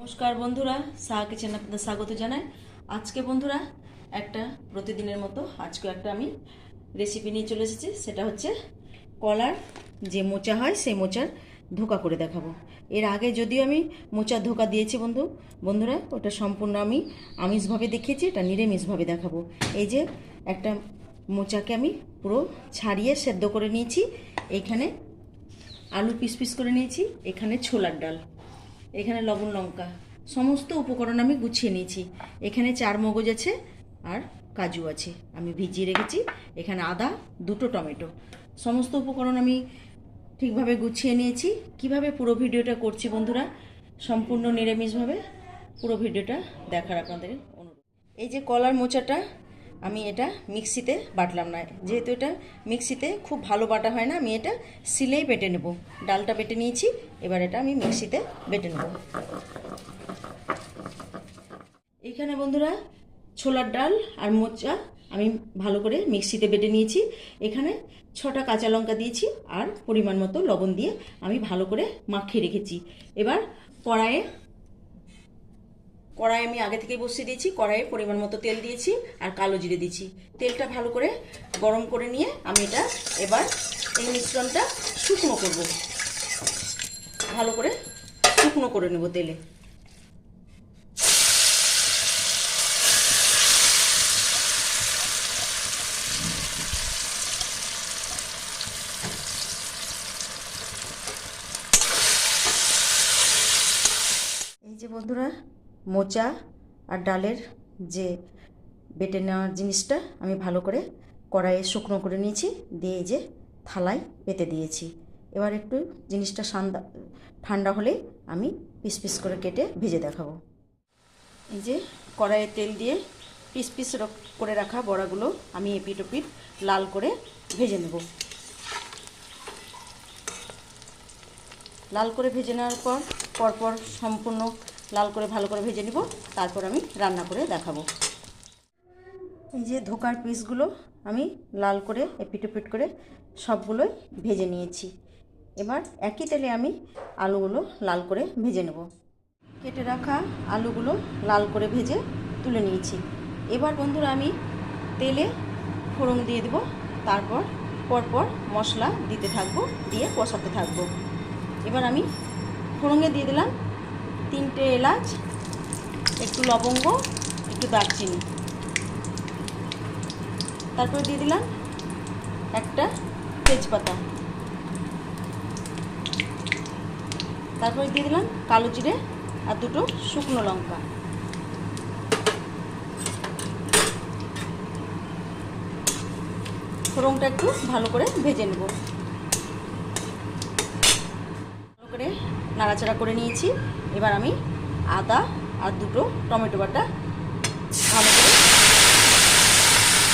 নমস্কার বন্ধুরা, সাহা কিচেনে আপনাদের স্বাগত জানাই। আজকে বন্ধুরা একটা প্রতিদিনের মতো আজকে একটা আমি রেসিপি নিয়ে চলে এসেছি। সেটা হচ্ছে কলার যে মোচা হয় সেই মোচার ধোকা করে দেখাবো। এর আগে যদিও আমি মোচার ধোকা দিয়েছি বন্ধুরা, ওটা সম্পূর্ণ আমি আমিষভাবে দেখিয়েছি, এটা নিরামিষভাবে দেখাবো। এই যে একটা মোচাকে আমি পুরো ছাড়িয়ে সেদ্ধ করে নিয়েছি। এইখানে আলু পিস পিস করে নিয়েছি, এখানে ছোলার ডাল, এখানে লবণ লঙ্কা, সমস্ত উপকরণ আমি গুছিয়ে নিয়েছি। এখানে চার মগজ আছে আর কাজু আছে, আমি ভিজিয়ে রেখেছি। এখানে আদা, দুটো টমেটো, সমস্ত উপকরণ আমি ঠিকভাবে গুছিয়ে নিয়েছি। কিভাবে পুরো ভিডিওটা করছি বন্ধুরা, সম্পূর্ণ নিরামিষভাবে পুরো ভিডিওটা দেখার আপনাদের অনুরোধ। এই যে কলার মোচাটা আমি এটা মিক্সিতে বাটলাম না, যেহেতু এটা মিক্সিতে খুব ভালো বাটা হয় না, আমি এটা সিলেই বেটে নেব। ডালটা বেটে নিয়েছি, এবার এটা আমি মিক্সিতে বেটে নেব। এখানে বন্ধুরা ছোলার ডাল আর মোচা আমি ভালো করে মিক্সিতে বেটে নিয়েছি। এখানে 6টা কাঁচা লঙ্কা দিয়েছি আর পরিমাণ মতো লবণ দিয়ে আমি ভালো করে মাখিয়ে রেখেছি। এবার কড়াইয়ে আমি আগে থেকেই বসিয়ে দিয়েছি। কড়াইয়ে পরিমাণ মতো তেল দিয়েছি আর কালো জিরে দিয়েছি। তেলটা ভালো করে গরম করে নিয়ে আমি এটা এবার এই মিশ্রণটা শুকনো করব, ভালো করে শুকনো করে নেব তেলে। এই যে বন্ধুরা মোচা আর ডালের যে বেটে নেওয়ার জিনিসটা আমি ভালো করে কড়াইয়ে শুকনো করে নিয়েছি, দিয়ে এই যে থালায় পেতে দিয়েছি। এবার একটু জিনিসটা ঠান্ডা হলে আমি পিস পিস করে কেটে ভেজে দেখাবো। এই যে কড়াইয়ে তেল দিয়ে পিস পিস করে রাখা বড়াগুলো আমি এপিট ওপিট লাল করে ভেজে নেব। লাল করে ভেজে নেওয়ার পরপর সম্পূর্ণ লাল করে ভালো করে ভেজে নিব, তারপর আমি রান্না করে দেখাবো। এই যে ধোকার পিসগুলো আমি লাল করে এপিট ওপিট করে সবগুলোই ভেজে নিয়েছি। এবার একই তেলে আমি আলুগুলো লাল করে ভেজে নেব। কেটে রাখা আলুগুলো লাল করে ভেজে তুলে নিয়েছি। এবার বন্ধুরা আমি তেলে ফোড়ন দিয়ে দেব, তারপর পরপর মশলা দিতে থাকবো, দিয়ে কষাতে থাকবো। এবার আমি ফোড়নে দিয়ে দিলাম 3টে এলাচ, একটু লবঙ্গ, একটু দারচিনি, তারপর দিয়ে দিলাম একটা তেজপাতা, তারপরে দিয়ে দিলাম কালো জিরে আর দুটো শুকনো লঙ্কা। ফোড়নটা একটু ভালো করে ভেজে নেব। ভালো করে নাড়াচাড়া করে নিয়েছি। এবার আমি আদা আর দুটো টমেটো বাটা ভালো করে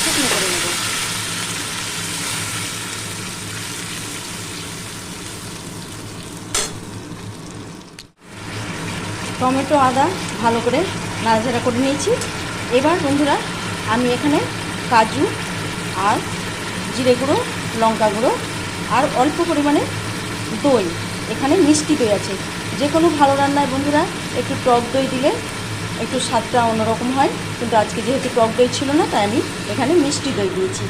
শুকনো করে নেব। টমেটো আদা ভালো করে নাড়াচাড়া করে নিয়েছি। এবার বন্ধুরা আমি এখানে কাজু আর জিরে গুঁড়ো, লঙ্কা গুঁড়ো আর অল্প পরিমাণে দই, এখানে মিষ্টি দই আছে। যে কোনো ভালো রান্নায় বন্ধুরা একটু টক দই দিলে একটু স্বাদটা অন্যরকম হয়, কিন্তু আজকে যেহেতু টক দই ছিল না, তাই আমি এখানে মিষ্টি দই দিয়েছি।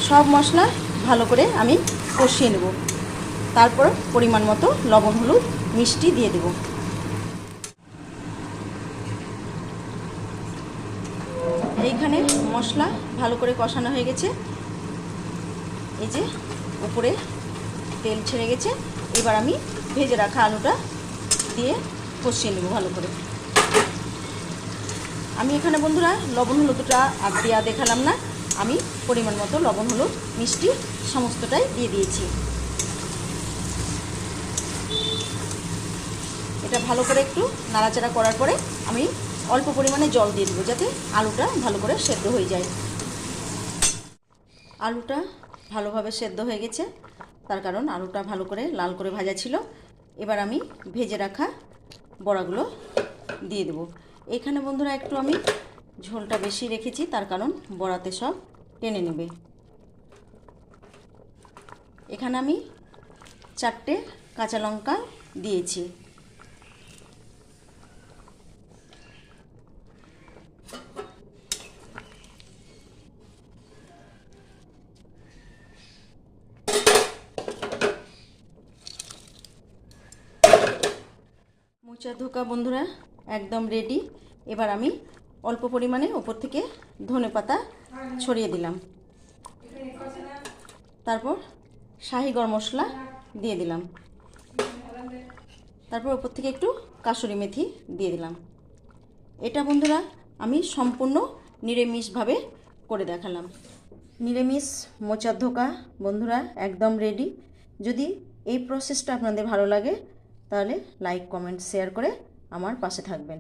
সব মশলা ভালো করে আমি কষিয়ে নেব, তারপর পরিমাণ মতো লবণ, হলুদ, মিষ্টি দিয়ে দেব। এইখানে মশলা ভালো করে কষানো হয়ে গেছে। এই যে উপরে তেল ছেড়ে গেছে। এবার আমি ভেজে রাখা আলুটা দিয়ে কষিয়ে নেব ভালো করে। আমি এখানে বন্ধুরা লবণ হলুদটা আর দেওয়া দেখালাম না, আমি পরিমাণ মতো লবণ, হলুদ, মিষ্টি সমস্তটাই দিয়ে দিয়েছি। এটা ভালো করে একটু নাড়াচাড়া করার পরে আমি অল্প পরিমাণে জল দিয়ে দেবো, যাতে আলুটা ভালো করে সেদ্ধ হয়ে যায়। আলুটা ভালোভাবে সেদ্ধ হয়ে গেছে, তার কারণ আলুটা ভালো করে লাল করে ভাজা ছিল। এবার আমি ভেজে রাখা বড়াগুলো দিয়ে দেবো। এখানে বন্ধুরা একটু আমি ঝোলটা বেশি রেখেছি, তার কারণ বড়াতে সব টেনে নেবে। এখানে আমি 4টে কাঁচা লঙ্কা দিয়েছি। মোচার ধোকা বন্ধুরা একদম রেডি। এবার আমি অল্প পরিমাণে ওপর থেকে ধনেপাতা ছড়িয়ে দিলাম, তারপর শাহি গরম মশলা দিয়ে দিলাম, তারপর ওপর থেকে একটু কাসুরি মেথি দিয়ে দিলাম। এটা বন্ধুরা আমি সম্পূর্ণ নিরামিষভাবে করে দেখালাম। নিরামিষ মোচার ধোকা বন্ধুরা একদম রেডি। যদি এই প্রসেসটা আপনাদের ভালো লাগে তাহলে লাইক, কমেন্ট, শেয়ার করে আমার পাশে থাকবেন।